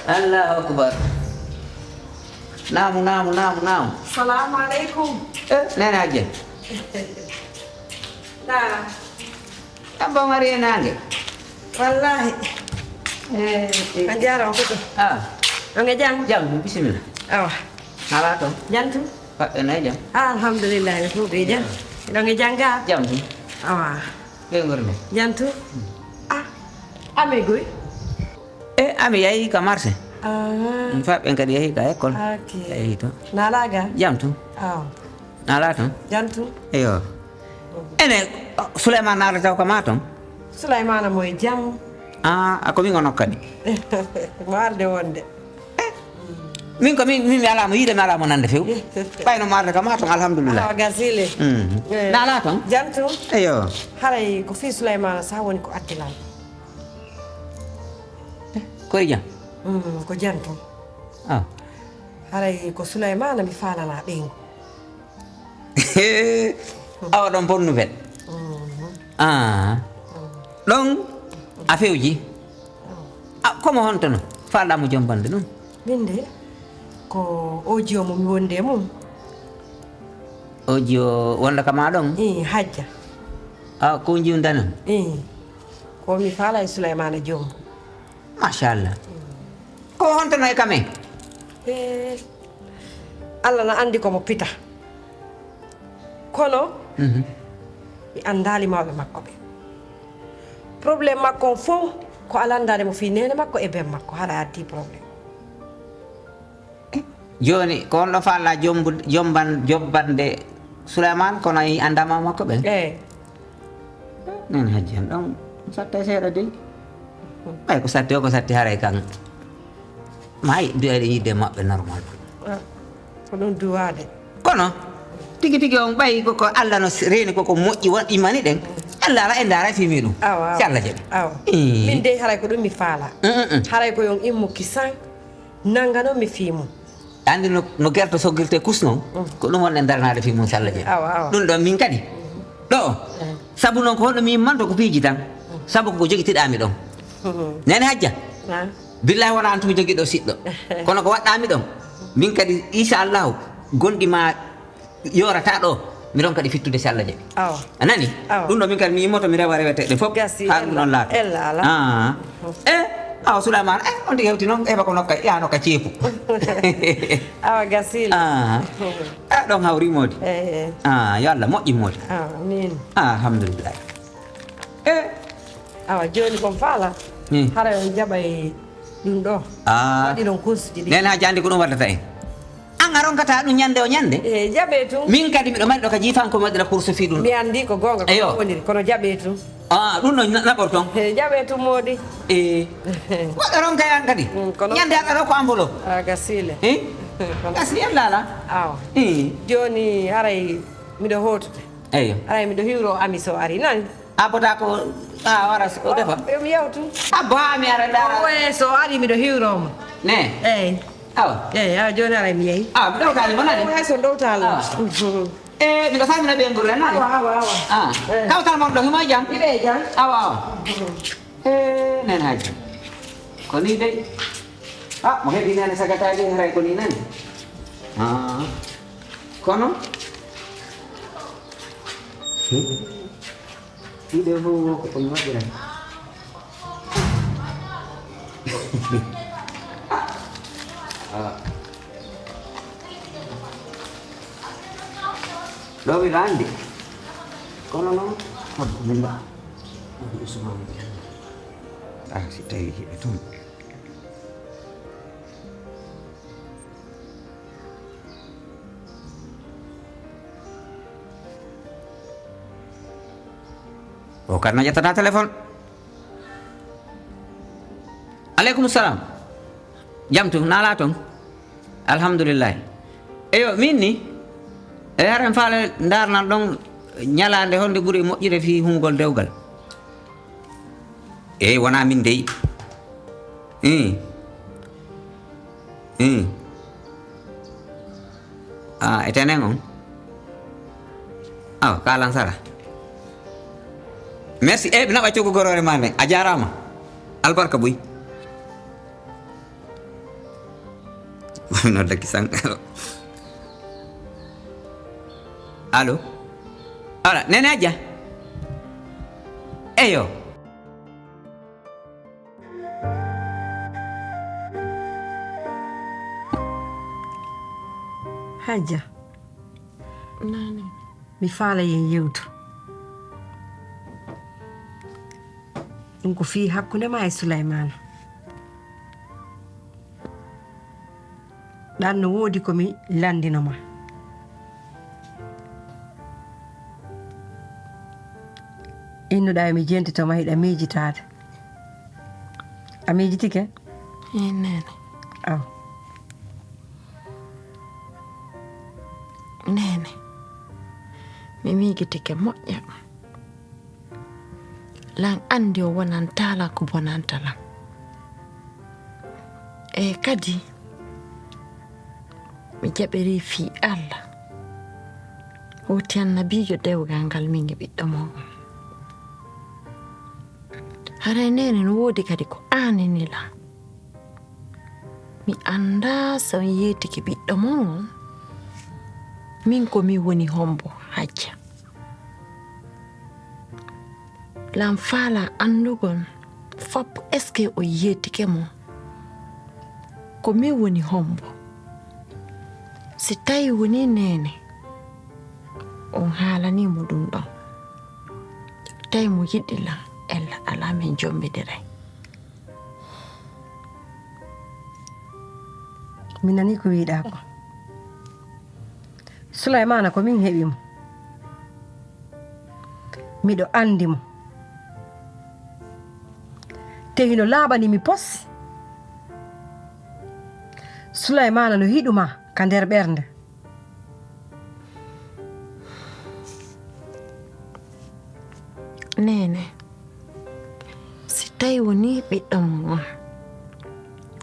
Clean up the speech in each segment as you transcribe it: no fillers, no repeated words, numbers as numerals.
Allahu akbar. Naam. Assalamualaikum. Nene aja. Nah, Abang hari nange. wallahi. Anjara ko to. Nga jang. Bismillah. Awa. Nala to. Jantu. Pak aja. Alhamdulillah ko be jang. Nga janga. Jam. Awa. Ke ngorne. Jantu. Ame goy. Ami yayi ka marché. Fa ben kadi yayi ka école. Okay. Yayi to. Nalaga. Jam tu. Nala to. Jantu. Eyo. Ene Sulaiman nala taw ka matom. Sulaimana moy jam. Ako mi ngono kadi. Marde wonde. Min ala mo yide mi ala mo nande few. Bayno marde ka matom alhamdulillah. Gasile. Nala to. Jantu. Eyo. Haray ko fi Sulaimana sa woni ko attilal. Ko jam. Ko jantu. Haray ko Sulaimana mi falana ɗengo. Awa ɗon bonnu fel. Ɗon a fewji. Komo hontono falɗamo joom bande ɗum. Min de ko oji o mo mi wonde mum. Oji o wonda kama ɗon. Hajja. Ko jiwdanon. Ko mi fala e Sulaimana joom. Machallah. Ko hontono e kamen. Allah na andi komo pita. Kono mi andali mawɓe makko ɓe. Probléme makko on fof ko alandade mo fi nene makko e ben makko haɗa addi probléme. Joni ko on ɗo falla jobbande Souleymane kono i andama makko ɓen. Nen hajji hen ɗon satta seeɗa de. Ɓay ko satti o ko satti haray kan mayi duwaɗe yidde maɓɓe normal. Ko ɗum duwade. Kono tigi on ɓayi koko Allah no reeni koko moƴƴi won imani ɗen Allah ala e ndaara fimi ɗum si Allah jaɓi. Min de haray ko ɗum mi faala. Haray ko yon immo kisan nangano mi fiimum. Andi no gerto soggirte kusnon ko ɗum wonɗe darnade fimum si Allah jaɓi. Ɗum ɗon min kadi ɗo sabu noon ko honɗo mi yimmanto ko piiji tan sabu koko jogitiɗami ɗon nene hajja billahi wona antumi jogiɗo siɗɗo kono ko waɗɗami ɗon min kadi inchallahu gonɗi ma yorata ɗo miɗon kadi fittude si Allah jaɓi. Anani ɗum ɗo min kadi mi yimmoto mi rewa reweteɗe fof ha ɗum ɗon laata. Awa Souleymane on tigi hewti noon heɓa ko ya nokka ceepu. Awa gasile. Ɗon hawrimode. Yo Allah moƴƴinmode. Amin. Alhamdulillah. Awa joni kon faala hara on jaɓay ɗum ɗo waɗi ɗon kusji ɗi. Nen ha jandi ko ɗum waddata en. An a ronkata ɗum ñande o ñande. Jaɓe tum. Min kadi miɗo mari ɗo ka jiifanko waɗira course fi ɗum. Mi andi ko gonga ko woniri kono jaɓe tum. Ɗum no naɓor ton. Jaɓe tum modi. Waɗa ronka yan kadi. Ñande aɗa ɗo ko enveloppe. Gasile. Gasile en laala. Awa. Joni haray miɗo hotude. Eyo. Haray miɗo hiwro ami so ari nani. Abota ko wara o defa. Mi yewtu. Abbo ha mi ara dara. So ari miɗo hiwromo. Ne. Awa. Awa joni haray mi yehi. Mi ɗowtali bonani. Hay so ɗowtalo. Miɗo salmina ɓe ngol en nani. Awa. Kawtal mon ɗo himo jam. Iɓe jam. Awa. Nen haji ko ni dey mo heɓi nane sagataji haray ko ni nani kono ɗiɗo fof komi waɗiran ɗo miɗo andi kono noon minɗo si tawi hiɓe toon o kadi no ƴettata téléphone. Aleykum salam. Jam tum nala toon alhamdulillahi. Eyo min ni haren faale darnan ɗon ñalande honde ɓuuri moƴƴire fi humgol dewgal. Wona min dey. Etenen on. Kalan sara. Merci. Ɓe naɓa coggu gorore ma nde a jarama. albarka boy no daki sang allo ala nene aja eyo Haja nani mi faala yen yewtu ɗum ko fii hakkunde ma e Souleymane ɗan no woodi komi landinoma innuɗa mi jentitoma hiɗa miijitade a miijitike nene aw nene mi miigitike moƴƴa lan andi o wonan tala ko bonantala e kadi mi jaɓiri fii Allah woti annabijo dewgal ngal min e ɓiɗɗo mon haray nene no woodi kadi ko aaninila mi anda so yeetiki ɓiɗɗo mon min ko mi woni hombo hajja lan faala andugol foppo est ce que o yeetike mo ko mi woni hombo si tawi woni nene on haalanimo ɗum ɗon tawi mo yiɗila ella ala min jombidiray mi nani ko wiiɗa ko Souleymane ko min heɓimo miɗo andimo te hino laaɓani mi pos Souleymane no hiɗuma ka nder ɓernde nene si tawi woni ɓiɗɗo mon on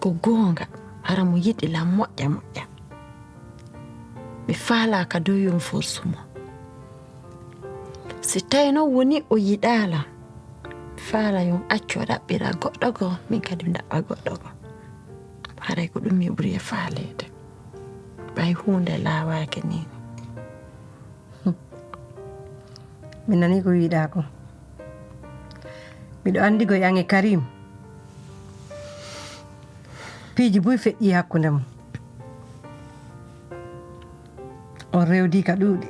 ko goonga hara mo yiɗila moƴƴa moƴƴa mi faala ka dow yon forsumo si tawi noon woni o yiɗala faala yon accu o ɗaɓɓira goɗɗo goo min kadi mi ɗaɓɓa goɗɗo goo haray ko ɗum mi ɓuri e faalede ɓay hunde laawake ni mi nani ko wiiɗa ko miɗo andi ko yange Karim piiji boy feƴƴi hakkunde mo on rewdi ka ɗuuɗi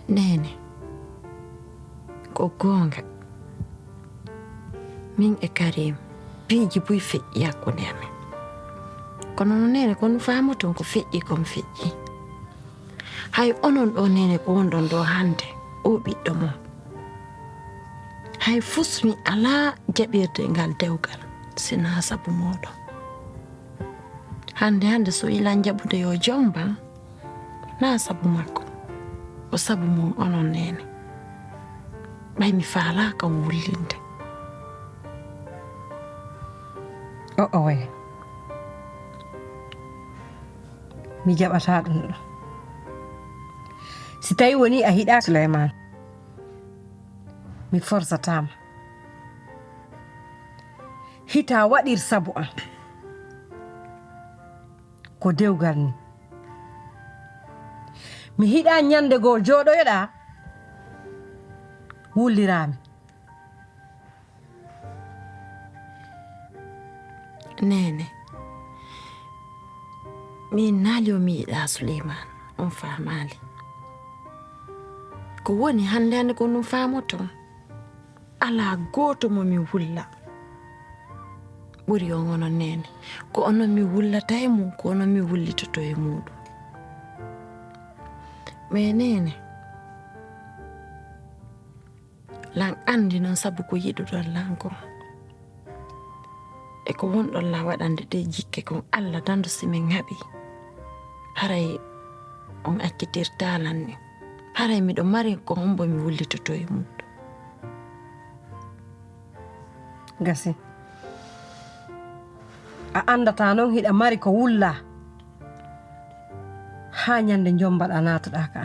nene ko goonga min e Karim piiji boy feƴƴi hakkunde amen kono no nene kono faamoton ko feƴƴi komi feƴƴi hay onon ɗo nene ko wonɗon ɗo hande o ɓiɗɗo mon hay fusmi ala jaɓirde ngal dewgal sina sabu moɗon hande so ilan jaɓude yo jomba na sabu makko o sabu mon onon nene ɓay mi faala ka wullinde o way mi jaɓata ɗum ɗo si tawi woni a hiɗa Souleymane mi forsatama hita waɗir sabu an ko dewgal ni mi hiɗa ñande goo jooɗoyoɗa wullirami nene min naali o mi yiɗa Souleymane on faamali ko woni hande ko ɗum faamoton ala gooto mo mi wulla ɓuri on onon nene ko onon mi wullata e mum ko onon mi wullitoto e muɗum mais nene lan andi noon sabu ko yiɗuɗon lan kon e ko wonɗon la waɗande ɗe jikke kon Allah dandu simin haɓi haray on accitirtalan ni haray miɗo mari ko hombo mi wullitoto e muɗum gasi a andata noon hiɗa mari ko wulla ha ñande jombaɗa natuɗa ka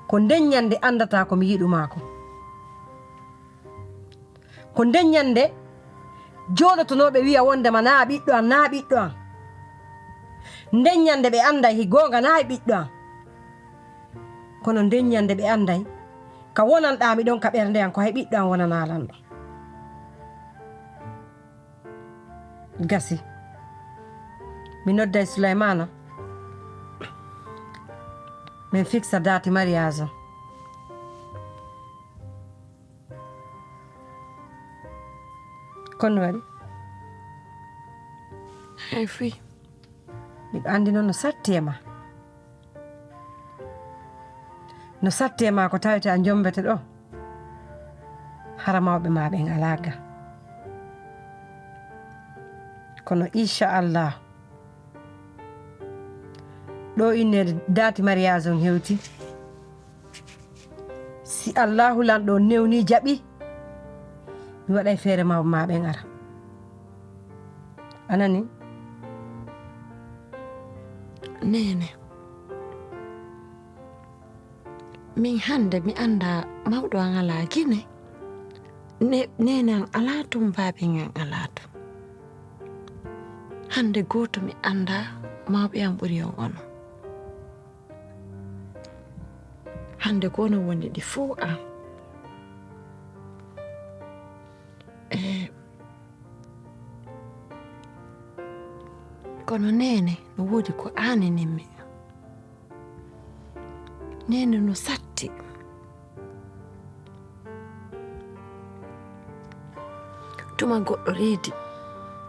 ko nden ñande andata ko mi yiɗuma ko ko nden ñande joɗotonoɓe wiya wondema na ɓiɗɗo an na ɓiɗɗo an nden ñande ɓe anday hi gonga na ɓiɗɗo an kono nden ñande ɓe anday ka wonanɗami ɗon ka ɓernde an ko hay ɓiɗɗo an wonanalanɗo gasi mi nodday Souleymana min fixa date mariage o kono waɗi hay fi miɗo andi noon no satti e ma ko tawete a jombete ɗo hara mawɓe ma ɓen ala ga kono inchallah ɗo innede date mariage on hewti si allahu lanɗo newni jaɓi mi waɗay feere mawɓe ma ɓen ara anani nene min hande mi anda mawɗo an ala Guinée nene an ala tum baabi an ala tum hande goto mi anda mawɓe an ɓuri on ono hande kono woni ɗi fuu an kono nene no woodi ko aaninimmi nene no satti tuma goɗɗo reedi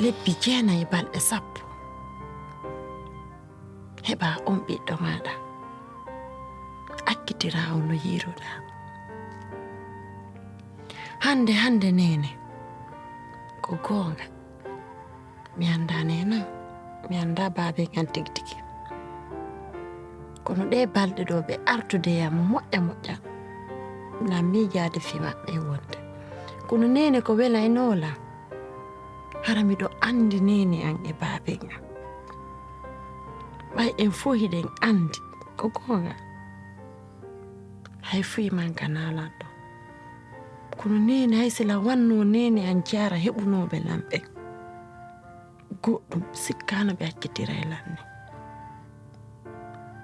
lebbi 9 balɗe 10 heɓa on ɓiɗɗo maɗa akkitira on no yiiruɗa hande nene ko goonga mi anda nena mi anda baabe kan tigi kono ɗe balɗe ɗo ɓe artudeyam moƴƴa ngam miijaade fi maɓɓe wonde kono nene ko wela e noola hara miɗo andi nene an e baabe an ɓay en fo hiɗen andi ko goonga hay fuyi man ka nalanɗo kono nene hay sila wanno nene an jaara heɓunoɓe lamɓe goɗɗum sikkano ɓe akkitira e lanne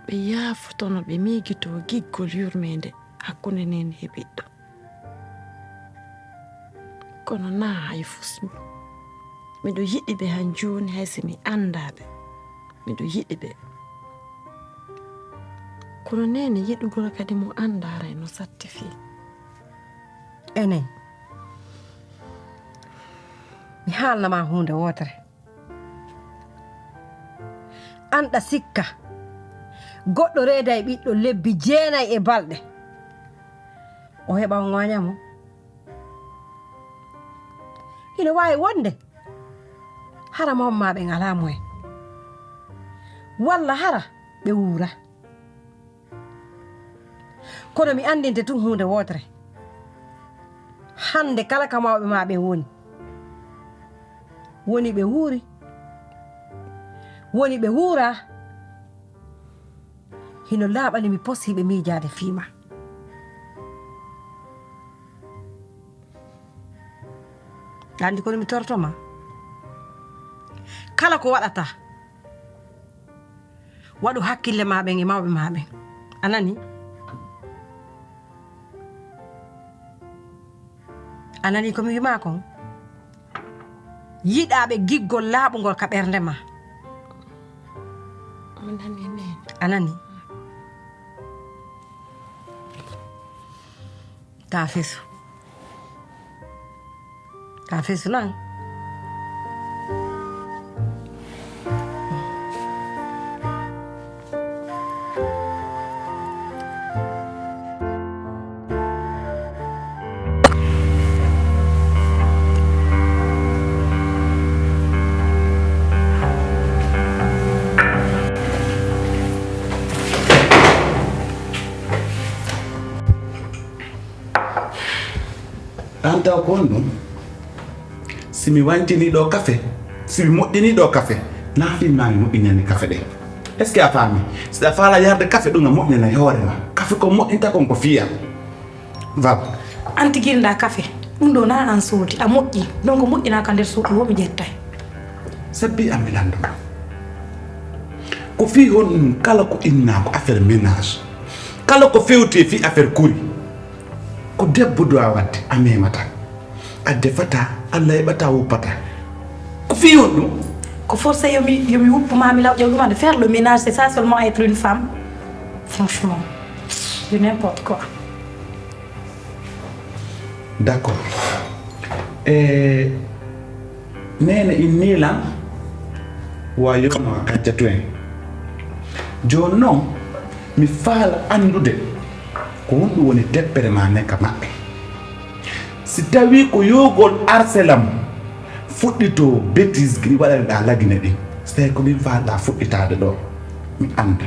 ɓe yaafotono ɓe miigito giggol yurmede hakkunde nene e ɓiɗɗo kono na hay fusmi miɗo yiɗi ɓe han joni haysi mi andaɓe miɗo yiɗi ɓe kono nene yiɗugol kadi mo andara no satti fi enen mi haalnama hunde wotere anɗa sikka goɗɗo reeda e ɓiɗɗo lebbi 9 e balɗe o heɓa o ŋoñamo ina wawi wonde hara mamma ɓen ala moyen walla hara ɓe wuura kono mi andinte tun hunde wotere hande kala ka mawɓe ma ɓe woni ɓe wuuri woni ɓe wuura hino laaɓani mi posiɓe miijaade fiima andi kono mi tortoma kala ko waɗata waɗu hakkille ma ɓen e mawɓe ma ɓen anani komi wima kon yiɗaɓe giggol laaɓugol ka ɓernde ma anani ta fesu nan taw kon ɗum simi wantini ɗo kafe simi moƴƴini ɗo kafe na fimmami moƴƴinani kafe ɗe est ce que a faami siɗa faala yarde kafe ɗum a moƴƴina e hoorema kafe ko moƴƴinta kon ko fiya val anti guirda kafe ɗum ɗo na an soodi a moƴƴi donc moƴƴina ka nder suudu womi ƴettay sabbi a milanduma ko fi hon kala ko inna ko affaire ménage kala ko fewti fi affaire kuri ko debbo do a wadde a memata a defata allah heɓata wuppata ko fi hon ɗum ko forcé yomi wuppumami lawƴew ɗuma de faire le ménage c'est ça seulement être une femme franchement de n'importe quoi d'accord nene inni lan wayono Kadiatou en joni noon mi faala andude ko wonɗum woni deppere ma nekka maɓɓe si tawi ko yogol arselam fuɗɗi to bétise giɗi waɗaneɗa lagine ɗin so tawi komin falɗa fuɗɗitade ɗo mi anda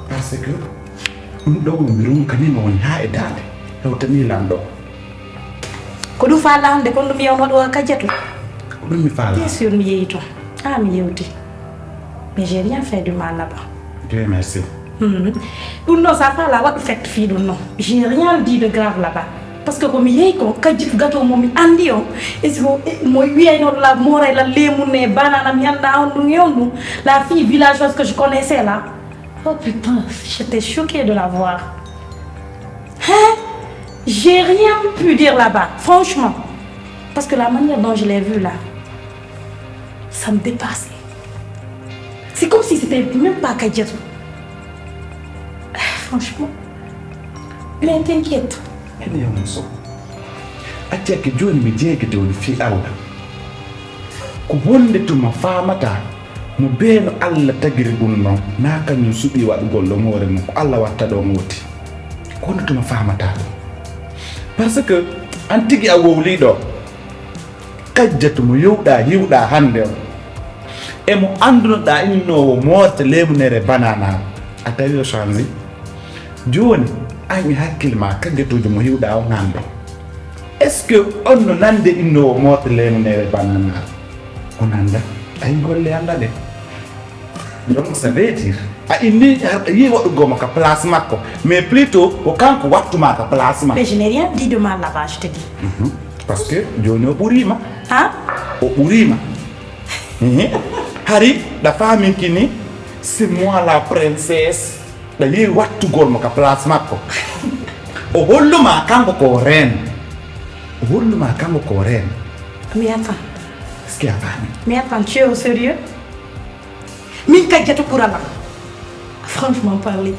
par ce que ɗum ɗo mi runkanima woni ha e dande hewtani lan ɗo ko ɗum faala hande kon ɗum yewno ɗo Kadiatou ko ɗum mi faala bien sûr mi yeeyi toon mi yewti mais j'ai rien fait du mal là-bas Dieu merci ɗum noon sa faala waɗu fête fii ɗum noon j'ai rien dit de grave là-bas parce que komi yeeyi ko Kadiatou Gateau momi andi o mo wiyayno la mooray la lemunne banana mi anda on ɗum yon ɗum la fille villageoise que je connaissais là oh putain j'étais choquée de la voir j'ai rien pu dire là-bas franchement parce que la manière dont je l'ai vue là ça me dépassait c'est comme si c'était même pas Kadiatou franchement mais t'inquiète ene yewno so acceke joni mi jeegidewoni fi allah ko wonde tuma famata mo beeno allah tagiri ɗum noon na kañum suuɓi waɗugol ɗo hoore mum ko allah watta ɗo woti ko wonde tuma famata ɗum par ce que an tigi a wowli ɗo Kadiatou mo yewɗa yiwɗa hande o emo andunoɗa innowo moorte lemunere banana a tawi o change joni aymi hakkille ma Kadiatouji mo hiwɗa o hande est ce que on no nande innowo moorte lemunere banana o nanda ayi golle anda ɗe donc ça veut dire a inni a yi waɗugomo ka place makko mais plutôt ko kanko wattuma ka place ma mais je n'ai rien dit de mal là-bas je te dis parce que joni o ɓuurima hein o ɓuurima hari ɗa faminkini c'est moi la princesse ɗa yi wattugol mo ka place makko o holluma kanko ko reine o holluma kanko ko reine mais attends est ce que a fami mais attends tu es au sérieux min Kadiatou ɓuralam franchement parler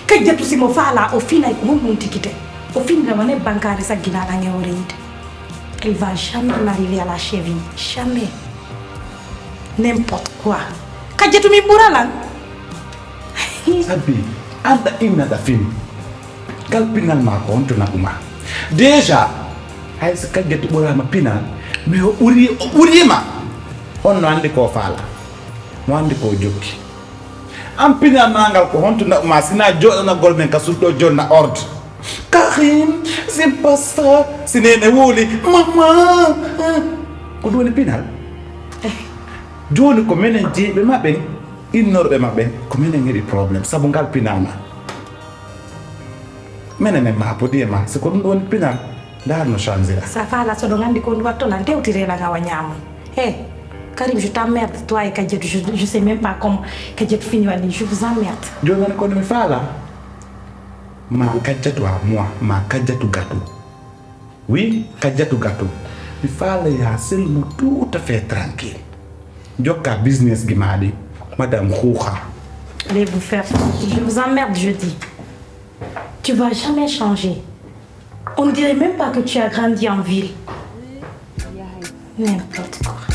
Kadiatou simo faala o finay ko honɗum tikite o finndamane bancare sagginaɗa ngewore yide elle va jamais m'arriver à la cheville jamais n'importe quoi Kadiatou min ɓuralan sabbi anda innata fini kal pinal ma ko honto naɓuma déjà hay so Kadiatou ɓurama pinal mais o ɓurima on no andi ko faala mo andi ko jokki an pinal ma ngal ko honto naɓuma sina joɗanagol men ka sulɗo jonna ordre Karim c'est pas ça sinene wooli mama ko ɗum woni pinal joni ko minen jeeɓe maɓɓen innorɓe maɓɓen ko minen heeɓi probléme saabu ngal pinama minen en mapodi e ma siko ɗum ɗo woni pinal ndar no changera sa faala soɗo gandi ko ɗum watto lan tewtirela ngawa ñaamo Karim je t'emmerde toi et Kadiatou je sais même pas comment Kadiatou fini wani je vous emmerde joni woni kono mi faala ma Kadiatou à moi ma Kadiatou Gateau oui Kadiatou Gateau mi faala ya selmo tout à fait tranquille jokka business gi maɗi madame Khoucha allez vous faire je vous emmerde je dis tu vas jamais changer on ne dirait même pas que tu as grandi en ville n'importe quoi